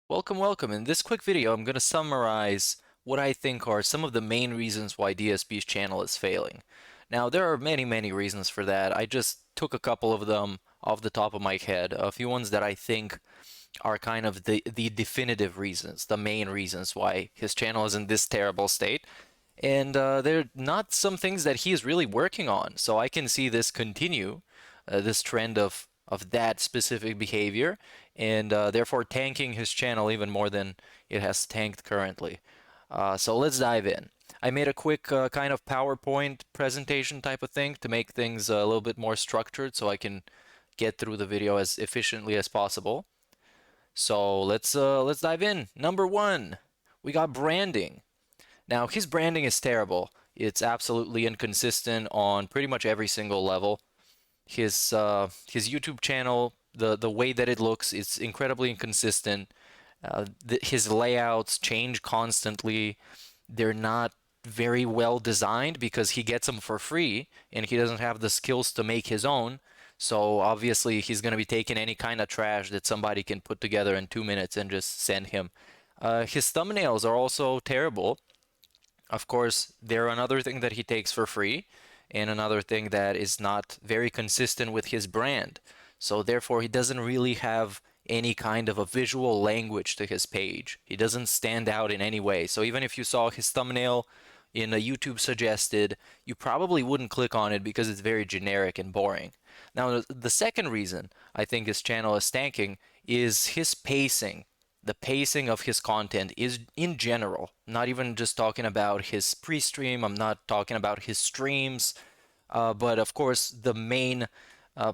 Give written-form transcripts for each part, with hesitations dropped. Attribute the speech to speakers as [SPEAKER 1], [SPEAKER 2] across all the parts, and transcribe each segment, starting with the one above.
[SPEAKER 1] Welcome, welcome. In this quick video, I'm going to summarize what I think are some of the main reasons why DSP's channel is failing. Now, there are many reasons for that. I just took a couple of them off the top of my head, a few ones that I think are kind of the definitive reasons, the main reasons why his channel is in this terrible state. And they're not some things that he is really working on. So I can see this continue, this trend of that specific behavior, and therefore tanking his channel even more than it has tanked currently. So let's dive in. I made a quick kind of PowerPoint presentation type of thing to make things a little bit more structured so I can get through the video as efficiently as possible. So let's dive in. Number one, we got branding. Now, his branding is terrible. It's absolutely inconsistent on pretty much every single level. His YouTube channel, the way that it looks, is incredibly inconsistent. His layouts change constantly. They're not very well designed because he gets them for free and he doesn't have the skills to make his own. So obviously he's going to be taking any kind of trash that somebody can put together in 2 minutes and just send him. His thumbnails are also terrible. Of course, they're another thing that he takes for free, and another thing that is not very consistent with his brand. So therefore, he doesn't really have any kind of a visual language to his page. He doesn't stand out in any way. So even if you saw his thumbnail in a YouTube suggested, you probably wouldn't click on it because it's very generic and boring. Now, the second reason I think his channel is tanking is his pacing. The pacing of his content is in general, not even just talking about his pre-stream, I'm not talking about his streams, but of course the main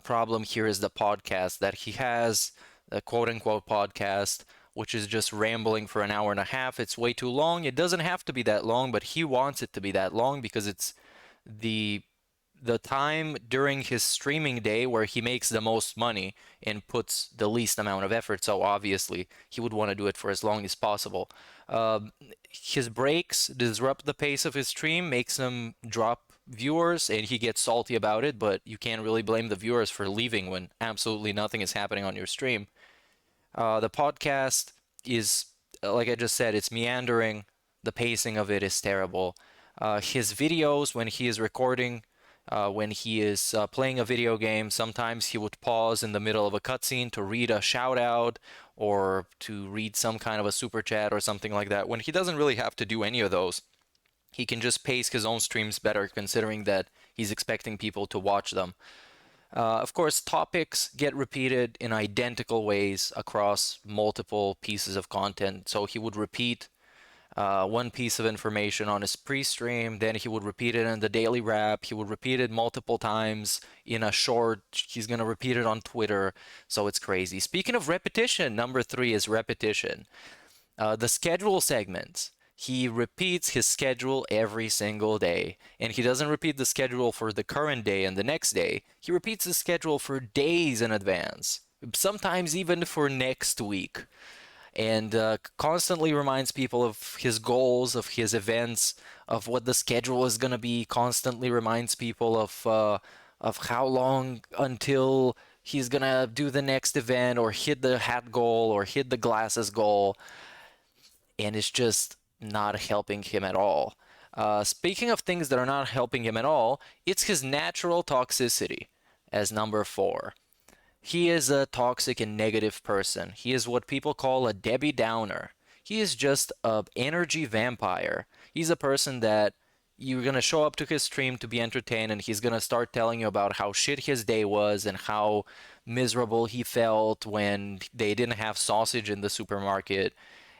[SPEAKER 1] problem here is the podcast that he has, the quote-unquote podcast, which is just rambling for an hour and a half. It's way too long. It doesn't have to be that long, but he wants it to be that long because it's the the time during his streaming day where he makes the most money and puts the least amount of effort. So obviously, he would want to do it for as long as possible. His breaks disrupt the pace of his stream, makes him drop viewers, and he gets salty about it. But you can't really blame the viewers for leaving when absolutely nothing is happening on your stream. The podcast is, like I just said, it's meandering. The pacing of it is terrible. His videos, when he is recording, when he is playing a video game, sometimes he would pause in the middle of a cutscene to read a shout out or to read some kind of a super chat or something like that. When he doesn't really have to do any of those, he can just pace his own streams better, considering that he's expecting people to watch them. Of course, topics get repeated in identical ways across multiple pieces of content. So he would repeat one piece of information on his pre-stream, then he would repeat it in the daily wrap. He would repeat it multiple times in a short. He's going to repeat it on Twitter. So it's crazy. Speaking of repetition, number three is repetition. The schedule segments. He repeats his schedule every single day. And he doesn't repeat the schedule for the current day and the next day. He repeats the schedule for days in advance, sometimes even for next week. And constantly reminds people of his goals, of his events, of what the schedule is going to be. Constantly reminds people of how long until he's going to do the next event or hit the hat goal or hit the glasses goal. And it's just not helping him at all. Speaking of things that are not helping him at all, it's his natural toxicity as number four. He is a toxic and negative person. He is what people call a Debbie Downer. He is just an energy vampire. He's a person that you're going to show up to his stream to be entertained, and he's going to start telling you about how shit his day was and how miserable he felt when they didn't have sausage in the supermarket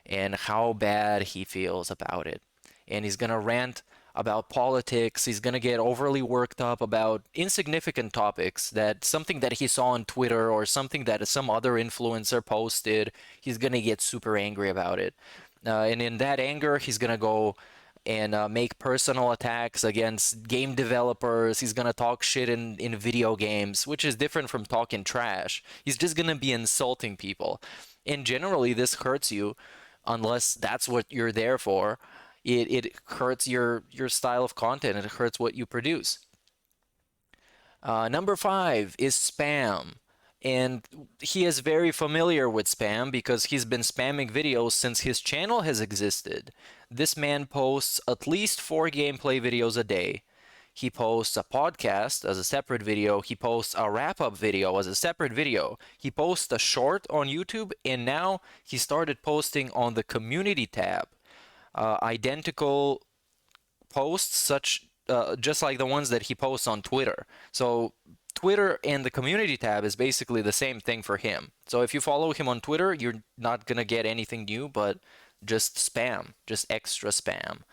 [SPEAKER 1] and how bad he feels about it. And he's going to rant about politics. He's going to get overly worked up about insignificant topics, that something that he saw on Twitter or something that some other influencer posted. He's going to get super angry about it. And in that anger, he's going to go and make personal attacks against game developers. He's going to talk shit in video games, which is different from talking trash. He's just going to be insulting people. And generally, this hurts you unless that's what you're there for. It hurts your style of content. It hurts what you produce. Number five is spam. And he is very familiar with spam because he's been spamming videos since his channel has existed. This man posts at least 4 gameplay videos a day. He posts a podcast as a separate video. He posts a wrap-up video as a separate video. He posts a short on YouTube, and now he started posting on the community tab. Identical posts, such just like the ones that he posts on Twitter. So Twitter and the community tab is basically the same thing for him. So if you follow him on Twitter, you're not gonna get anything new, but just spam, just extra spam.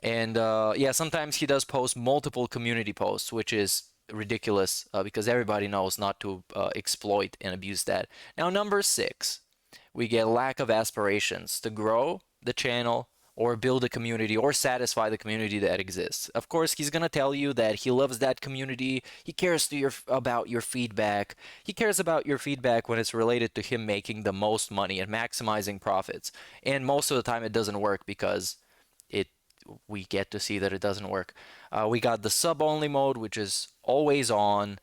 [SPEAKER 1] And yeah, sometimes he does post multiple community posts, which is ridiculous because everybody knows not to exploit and abuse that. Now, number 6, we get lack of aspirations to grow the channel or build a community or satisfy the community that exists. Of course, he's going to tell you that he loves that community. He cares about your feedback. He cares about your feedback when it's related to him making the most money and maximizing profits. And most of the time it doesn't work because it we get to see that it doesn't work. We got the sub-only mode, which is always on.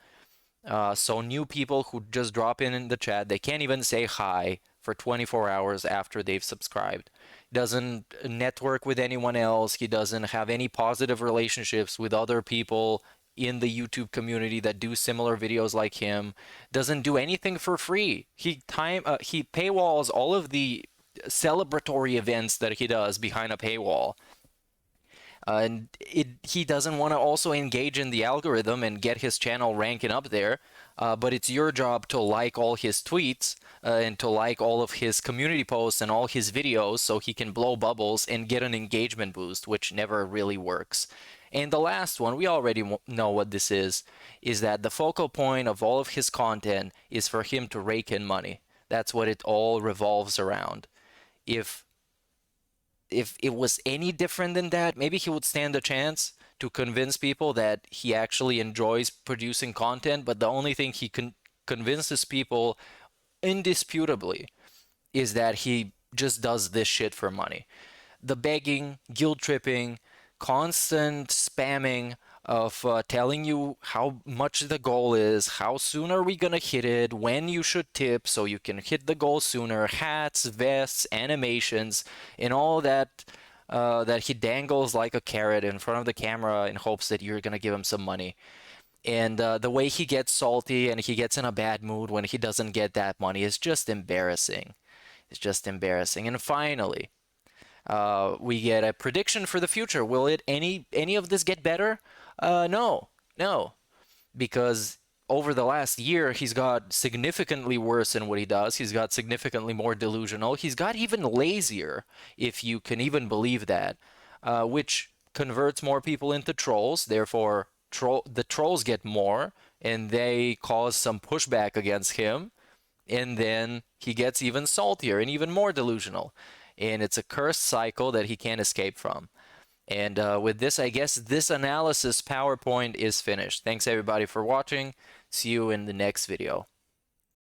[SPEAKER 1] So new people who just drop in the chat, they can't even say hi for 24 hours after they've subscribed. Doesn't network with anyone else. He doesn't have any positive relationships with other people in the YouTube community that do similar videos like him. Doesn't do anything for free. He paywalls all of the celebratory events that he does behind a paywall. And he doesn't want to also engage in the algorithm and get his channel ranking up there, but it's your job to like all his tweets and to like all of his community posts and all his videos so he can blow bubbles and get an engagement boost, which never really works. And the last one, we already know what this is that the focal point of all of his content is for him to rake in money. That's what it all revolves around. If it was any different than that, maybe he would stand a chance to convince people that he actually enjoys producing content, but the only thing he convinces people indisputably is that he just does this shit for money. The begging, guilt tripping, constant spamming of telling you how much the goal is, how soon are we gonna hit it, when you should tip so you can hit the goal sooner, hats, vests, animations, and all that that he dangles like a carrot in front of the camera in hopes that you're gonna give him some money. And the way he gets salty and he gets in a bad mood when he doesn't get that money is just embarrassing. It's just embarrassing. And finally, we get a prediction for the future. Will it any of this get better? No, because over the last year, he's got significantly worse in what he does. He's got significantly more delusional. He's got even lazier, if you can even believe that, which converts more people into trolls. Therefore, the trolls get more, and they cause some pushback against him. And then he gets even saltier and even more delusional. And it's a cursed cycle that he can't escape from. And with this, I guess this analysis PowerPoint is finished. Thanks everybody for watching. See you in the next video.